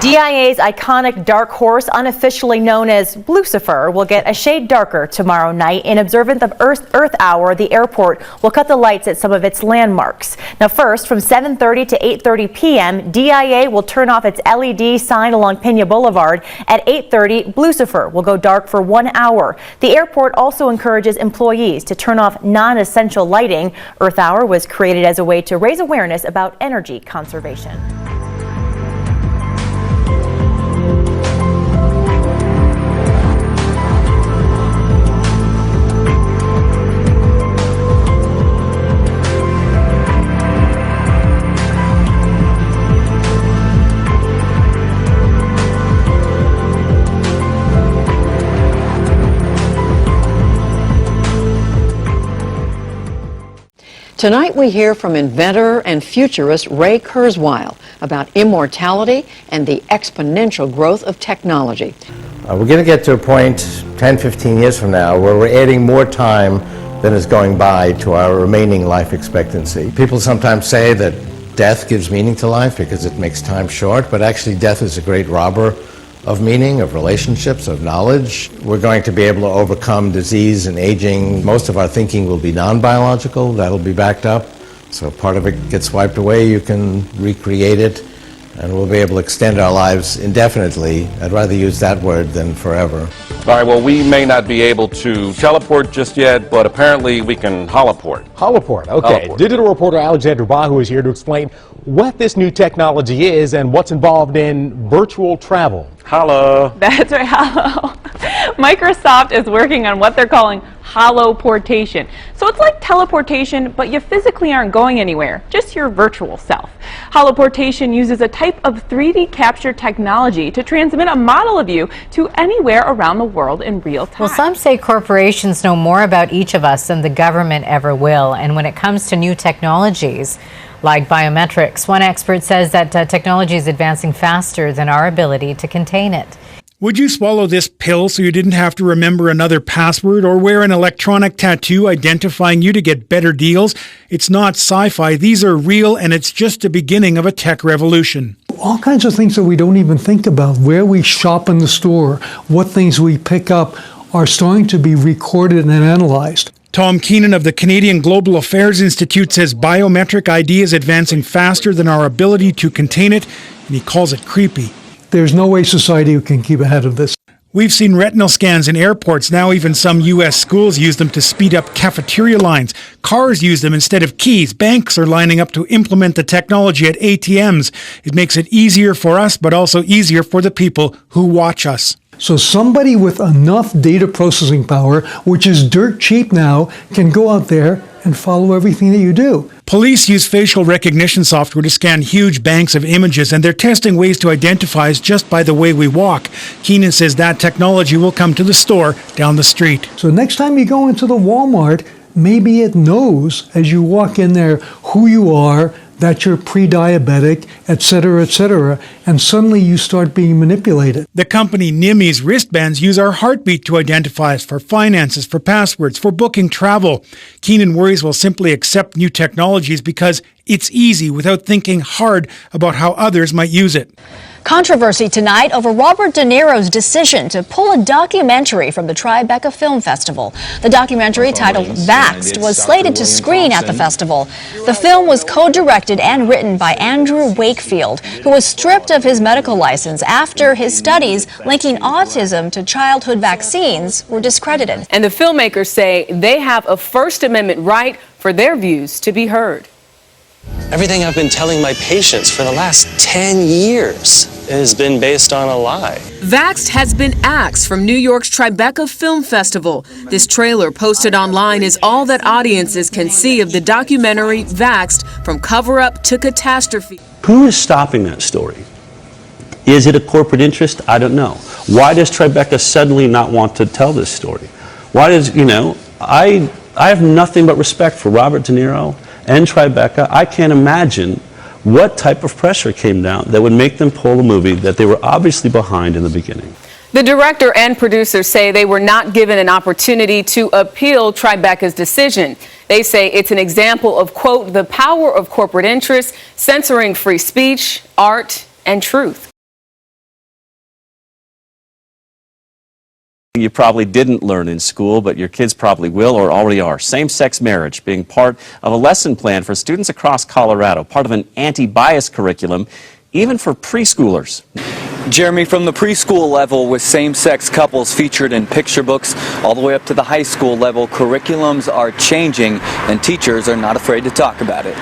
DIA's iconic dark horse, unofficially known as Lucifer, will get a shade darker tomorrow night. In observance of Earth Hour, the airport will cut the lights at some of its landmarks. Now first, from 7:30 to 8:30 p.m., DIA will turn off its LED sign along Pena Boulevard. At 8:30, Lucifer will go dark for 1 hour. The airport also encourages employees to turn off non-essential lighting. Earth Hour was created as a way to raise awareness about energy conservation. Tonight we hear from inventor and futurist Ray Kurzweil about immortality and the exponential growth of technology. We're going to get to a point 10, 15 years from now where we're adding more time than is going by to our remaining life expectancy. People sometimes say that death gives meaning to life because it makes time short, but actually death is a great robber of meaning, of relationships, of knowledge. We're going to be able to overcome disease and aging. Most of our thinking will be non-biological. That'll be backed up. So part of it gets wiped away. You can recreate it, and we'll be able to extend our lives indefinitely. I'd rather use that word than forever. All right, well, we may not be able to teleport just yet, but apparently we can holoport. Holoport, okay. Holoport. Digital reporter Alexander Bahu is here to explain what this new technology is and what's involved in virtual travel. Hello. That's right, hello. Microsoft is working on what they're calling holoportation. So it's like teleportation, but you physically aren't going anywhere, just your virtual self. Holoportation uses a type of 3D capture technology to transmit a model of you to anywhere around the world in real time. Well, some say corporations know more about each of us than the government ever will. And when it comes to new technologies like biometrics, one expert says that technology is advancing faster than our ability to contain it. Would you swallow this pill so you didn't have to remember another password or wear an electronic tattoo identifying you to get better deals? It's not sci-fi. These are real, and it's just the beginning of a tech revolution. All kinds of things that we don't even think about, where we shop in the store, what things we pick up, are starting to be recorded and analyzed. Tom Keenan of the Canadian Global Affairs Institute says biometric ID is advancing faster than our ability to contain it, and he calls it creepy. There's no way society can keep ahead of this. We've seen retinal scans in airports. Now even some U.S. schools use them to speed up cafeteria lines. Cars use them instead of keys. Banks are lining up to implement the technology at ATMs. It makes it easier for us, but also easier for the people who watch us. So somebody with enough data processing power, which is dirt cheap now, can go out there and follow everything that you do. Police use facial recognition software to scan huge banks of images, and they're testing ways to identify us just by the way we walk. Keenan says that technology will come to the store down the street. So next time you go into the Walmart, maybe it knows as you walk in there who you are, that you're pre-diabetic, etc., and suddenly you start being manipulated. The company Nimi's wristbands use our heartbeat to identify us for finances, for passwords, for booking travel. Keenan worries we'll simply accept new technologies because it's easy without thinking hard about how others might use it. Controversy tonight over Robert De Niro's decision to pull a documentary from the Tribeca Film Festival. The documentary, titled Vaxxed, was slated to screen at the festival. The film was co-directed and written by Andrew Wakefield, who was stripped of his medical license after his studies linking autism to childhood vaccines were discredited. And the filmmakers say they have a First Amendment right for their views to be heard. Everything I've been telling my patients for the last 10 years has been based on a lie. Vaxxed has been axed from New York's Tribeca Film Festival. This trailer posted online is all that audiences can see of the documentary Vaxxed, from cover-up to catastrophe. Who is stopping that story? Is it a corporate interest? I don't know. Why does Tribeca suddenly not want to tell this story? Why does, I have nothing but respect for Robert De Niro and Tribeca. I can't imagine what type of pressure came down that would make them pull a movie that they were obviously behind in the beginning. The director and producers say they were not given an opportunity to appeal Tribeca's decision. They say it's an example of, quote, the power of corporate interests censoring free speech, art, and truth. You probably didn't learn in school, but your kids probably will or already are. Same-sex marriage being part of a lesson plan for students across Colorado, part of an anti-bias curriculum, even for preschoolers. Jeremy, from the preschool level with same-sex couples featured in picture books all the way up to the high school level, curriculums are changing and teachers are not afraid to talk about it.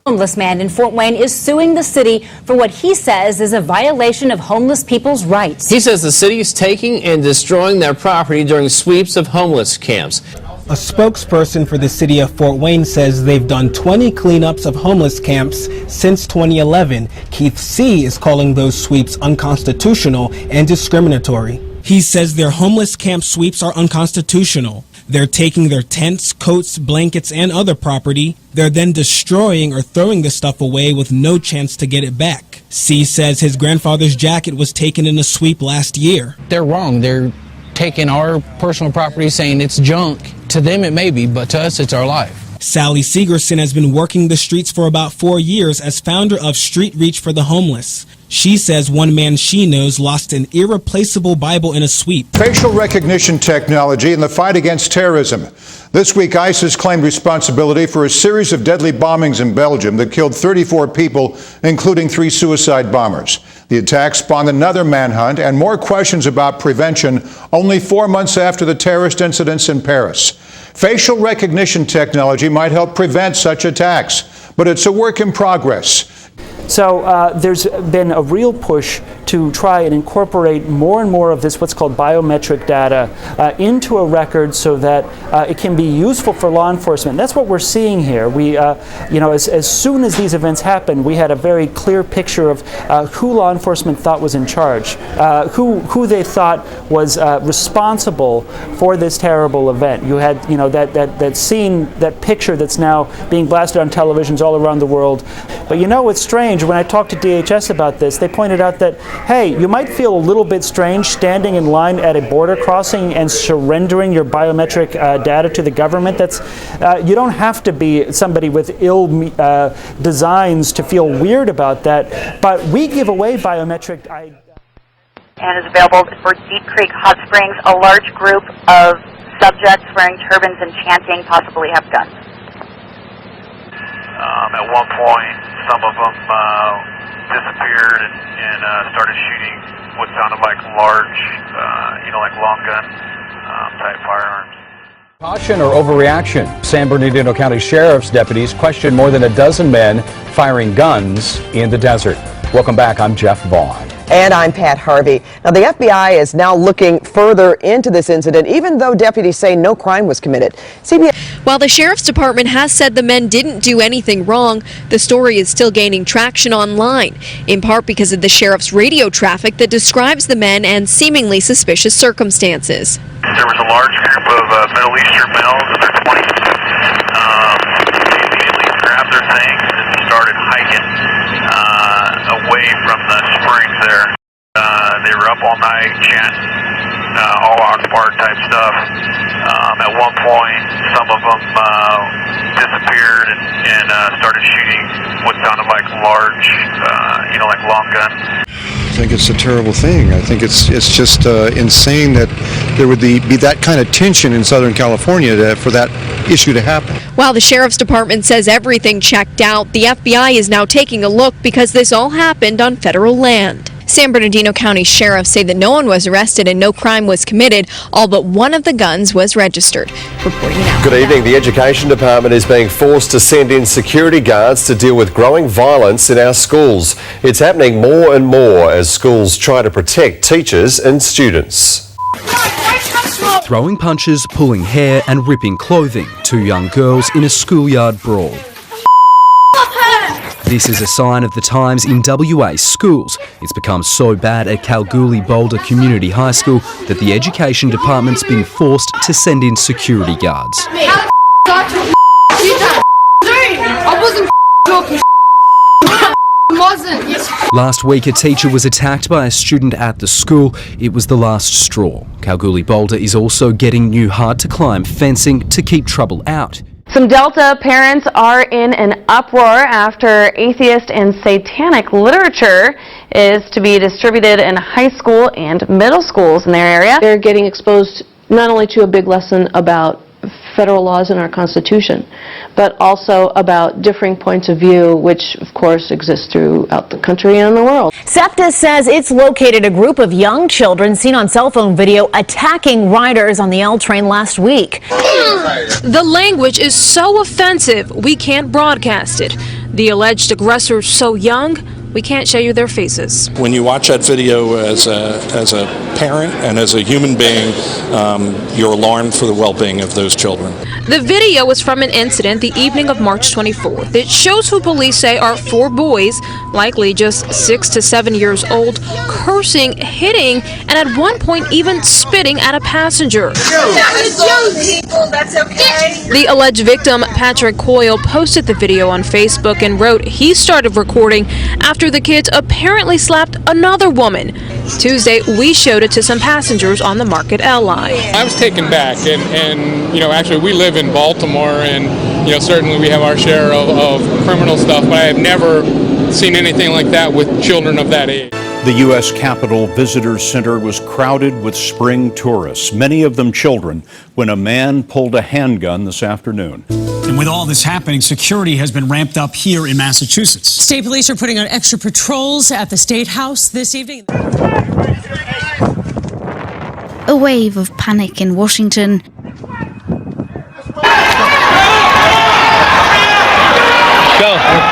Homeless man in Fort Wayne is suing the city for what he says is a violation of homeless people's rights. He says the city is taking and destroying their property during sweeps of homeless camps. A spokesperson for the city of Fort Wayne says they've done 20 cleanups of homeless camps since 2011. Keith C. is calling those sweeps unconstitutional and discriminatory. He says their homeless camp sweeps are unconstitutional. They're taking their tents, coats, blankets, and other property. They're then destroying or throwing the stuff away with no chance to get it back. C says his grandfather's jacket was taken in a sweep last year. They're wrong. They're taking our personal property, saying it's junk. To them it may be, but to us it's our life. Sally Segerson has been working the streets for about 4 years as founder of Street Reach for the Homeless. She says one man she knows lost an irreplaceable Bible in a sweep. Facial recognition technology in the fight against terrorism. This week, ISIS claimed responsibility for a series of deadly bombings in Belgium that killed 34 people, including 3 suicide bombers. The attack spawned another manhunt and more questions about prevention only 4 months after the terrorist incidents in Paris. Facial recognition technology might help prevent such attacks, but it's a work in progress. So there's been a real push to try and incorporate more and more of this what's called biometric data into a record so that it can be useful for law enforcement. And that's what we're seeing here. We, as soon as these events happened, we had a very clear picture of who law enforcement thought was in charge, who they thought was responsible for this terrible event. You had, that scene, that picture that's now being blasted on televisions all around the world. But it's strange. When I talked to DHS about this, they pointed out that, hey, you might feel a little bit strange standing in line at a border crossing and surrendering your biometric data to the government. That's you don't have to be somebody with ill designs to feel weird about that, but we give away biometric and is available for Deep Creek Hot Springs. A large group of subjects wearing turbans and chanting possibly have guns. At one point, some of them disappeared and started shooting what sounded like large, like long gun type firearms. Caution or overreaction? San Bernardino County Sheriff's deputies questioned more than a dozen men firing guns in the desert. Welcome back. I'm Jeff Vaughn. And I'm Pat Harvey. Now, the FBI is now looking further into this incident, even though deputies say no crime was committed. While the Sheriff's Department has said the men didn't do anything wrong, the story is still gaining traction online, in part because of the sheriff's radio traffic that describes the men and seemingly suspicious circumstances. There was a large group of Middle Eastern males in their 20s. They immediately grabbed their things and started hiking away from the springs there. They were up all night chanting all Akbar type stuff. At one point, some of them disappeared and started shooting what sounded like large, like long gun. I think it's a terrible thing. I think it's just insane that there would be that kind of tension in Southern California for that issue to happen. While the Sheriff's Department says everything checked out, the FBI is now taking a look because this all happened on federal land. San Bernardino County sheriffs say that no one was arrested and no crime was committed. All but one of the guns was registered. Reporting now. Good evening. The Education Department is being forced to send in security guards to deal with growing violence in our schools. It's happening more and more as schools try to protect teachers and students. Throwing punches, pulling hair and ripping clothing. Two young girls in a schoolyard brawl. This is a sign of the times in WA schools. It's become so bad at Kalgoorlie Boulder Community High School that the Education Department's been forced to send in security guards. I wasn't talking. Last week, a teacher was attacked by a student at the school. It was the last straw. Kalgoorlie Boulder is also getting new hard-to-climb fencing to keep trouble out. Some Delta parents are in an uproar after atheist and satanic literature is to be distributed in high school and middle schools in their area. They're getting exposed not only to a big lesson about federal laws in our Constitution, but also about differing points of view, which of course exist throughout the country and the world. SEPTA says it's located a group of young children seen on cell phone video attacking riders on the L train last week. The language is so offensive, we can't broadcast it. The alleged aggressors so young, we can't show you their faces. When you watch that video as a parent and as a human being, you're alarmed for the well-being of those children. The video was from an incident the evening of March 24th. It shows who police say are 4 boys, likely just 6 to 7 years old, cursing, hitting, and at one point even spitting at a passenger. That's okay. The alleged victim, Patrick Coyle, posted the video on Facebook and wrote he started recording after the kids apparently slapped another woman. Tuesday, we showed it to some passengers on the Market L line. I was taken back, and you know, actually we live in Baltimore, and you know, certainly we have our share of criminal stuff, but I have never seen anything like that with children of that age. The U.S. Capitol Visitor Center was crowded with spring tourists, many of them children, when a man pulled a handgun this afternoon. And with all this happening, security has been ramped up here in Massachusetts. State police are putting on extra patrols at the State House this evening. A wave of panic in Washington.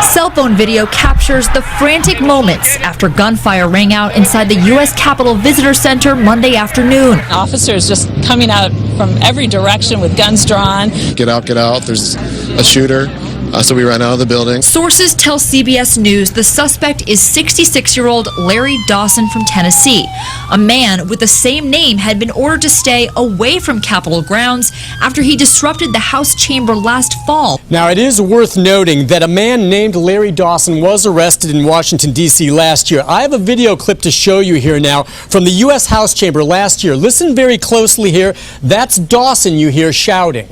Cell phone video captures the frantic moments after gunfire rang out inside the U.S. Capitol Visitor Center Monday afternoon. Officers just coming out from every direction with guns drawn. Get out, there's a shooter. So we ran out of the building. Sources tell CBS News the suspect is 66-year-old Larry Dawson from Tennessee. A man with the same name had been ordered to stay away from Capitol grounds after he disrupted the House chamber last fall. Now, it is worth noting that a man named Larry Dawson was arrested in Washington, D.C. last year. I have a video clip to show you here now from the U.S. House chamber last year. Listen very closely here. That's Dawson you hear shouting.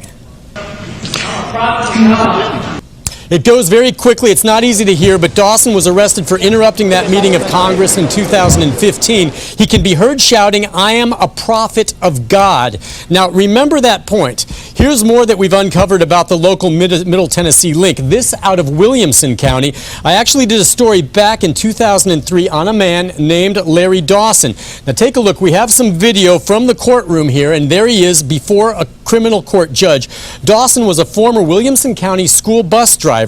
It goes very quickly. It's not easy to hear, but Dawson was arrested for interrupting that meeting of Congress in 2015. He can be heard shouting, "I am a prophet of God." Now, remember that point. Here's more that we've uncovered about the local Middle Tennessee link. This out of Williamson County. I actually did a story back in 2003 on a man named Larry Dawson. Now, take a look. We have some video from the courtroom here, and there he is before a criminal court judge. Dawson was a former Williamson County school bus driver.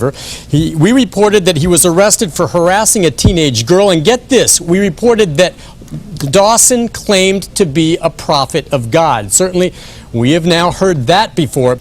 We reported that he was arrested for harassing a teenage girl, and get this, we reported that Dawson claimed to be a prophet of God. Certainly, we have now heard that before.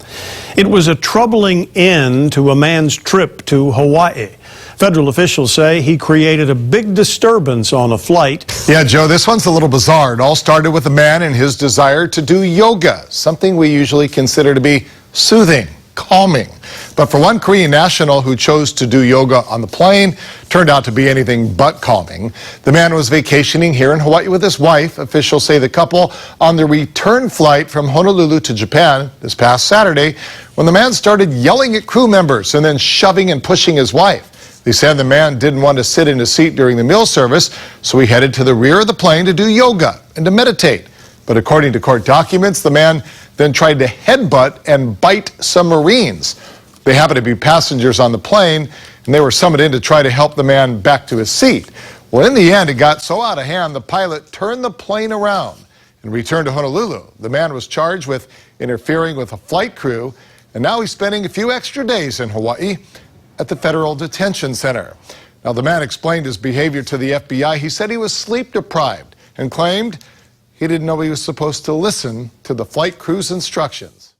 It was a troubling end to a man's trip to Hawaii. Federal officials say he created a big disturbance on a flight. Yeah, Joe, this one's a little bizarre. It all started with a man and his desire to do yoga, something we usually consider to be soothing, calming. But for one Korean national who chose to do yoga on the plane, turned out to be anything but calming. The man was vacationing here in Hawaii with his wife. Officials say the couple on the return flight from Honolulu to Japan this past Saturday, when the man started yelling at crew members and then shoving and pushing his wife. They said the man didn't want to sit in his seat during the meal service, so he headed to the rear of the plane to do yoga and to meditate. But according to court documents, the man then tried to headbutt and bite some Marines. They happened to be passengers on the plane, and they were summoned in to try to help the man back to his seat. Well, in the end, it got so out of hand, the pilot turned the plane around and returned to Honolulu. The man was charged with interfering with a flight crew, and now he's spending a few extra days in Hawaii at the Federal Detention Center. Now, the man explained his behavior to the FBI. He said he was sleep deprived and claimed he didn't know he was supposed to listen to the flight crew's instructions.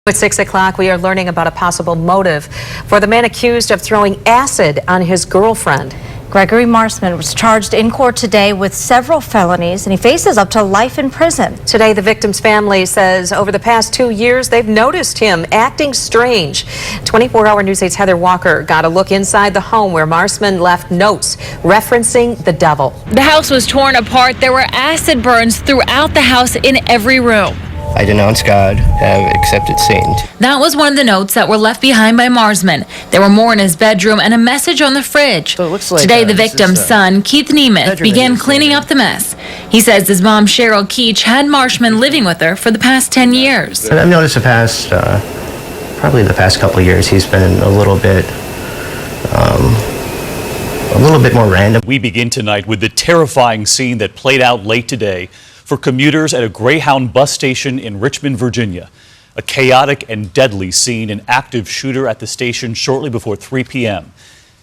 At 6 o'clock, we are learning about a possible motive for the man accused of throwing acid on his girlfriend. Gregory Marsman was charged in court today with several felonies, and he faces up to life in prison. Today, the victim's family says over the past 2 years, they've noticed him acting strange. 24-hour News 8's Heather Walker got a look inside the home where Marsman left notes referencing the devil. The house was torn apart. There were acid burns throughout the house in every room. I denounce God, have accepted Satan. That was one of the notes that were left behind by Marsman. There were more in his bedroom and a message on the fridge. So it looks like, today, the victim's son, Keith Nemeth, began cleaning up the mess. He says his mom, Cheryl Keach, had Marsman living with her for the past 10 years. I've noticed probably the past couple of years, he's been a little bit more random. We begin tonight with the terrifying scene that played out late today for commuters at a Greyhound bus station in Richmond, Virginia. A chaotic and deadly scene, an active shooter at the station shortly before 3 p.m.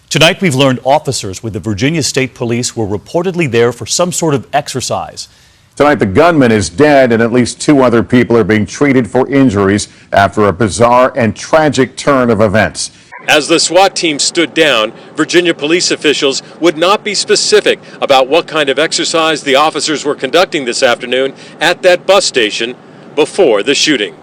Tonight we've learned officers with the Virginia State Police were reportedly there for some sort of exercise. Tonight the gunman is dead and at least 2 other people are being treated for injuries after a bizarre and tragic turn of events. As the SWAT team stood down, Virginia police officials would not be specific about what kind of exercise the officers were conducting this afternoon at that bus station before the shooting.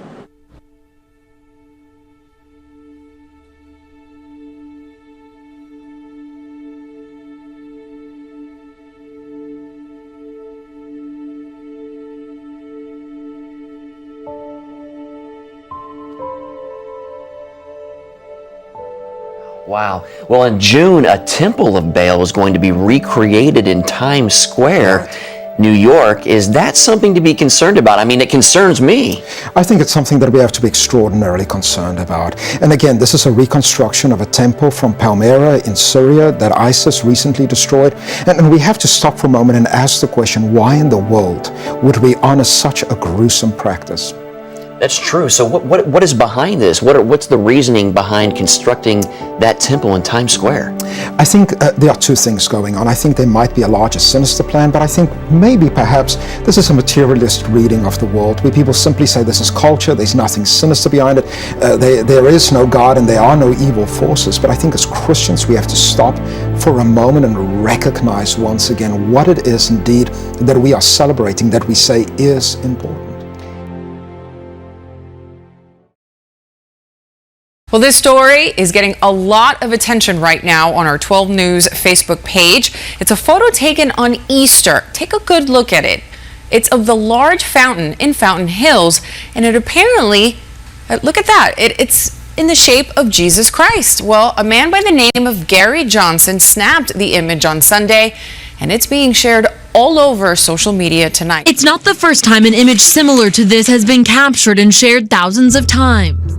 Wow. Well, in June, a temple of Baal was going to be recreated in Times Square, New York. Is that something to be concerned about? I mean, it concerns me. I think it's something that we have to be extraordinarily concerned about. And again, this is a reconstruction of a temple from Palmyra in Syria that ISIS recently destroyed. And we have to stop for a moment and ask the question, why in the world would we honor such a gruesome practice? That's true. So what is behind this? What's the reasoning behind constructing that temple in Times Square? I think there are 2 things going on. I think there might be a larger sinister plan, but I think maybe perhaps this is a materialist reading of the world where people simply say this is culture, there's nothing sinister behind it, there is no God and there are no evil forces. But I think as Christians we have to stop for a moment and recognize once again what it is indeed that we are celebrating, that we say is important. Well, this story is getting a lot of attention right now on our 12 News Facebook page. It's a photo taken on Easter. Take a good look at it. It's of the large fountain in Fountain Hills, and it apparently, look at that, it's in the shape of Jesus Christ. Well, a man by the name of Gary Johnson snapped the image on Sunday, and it's being shared all over social media tonight. It's not the first time an image similar to this has been captured and shared thousands of times.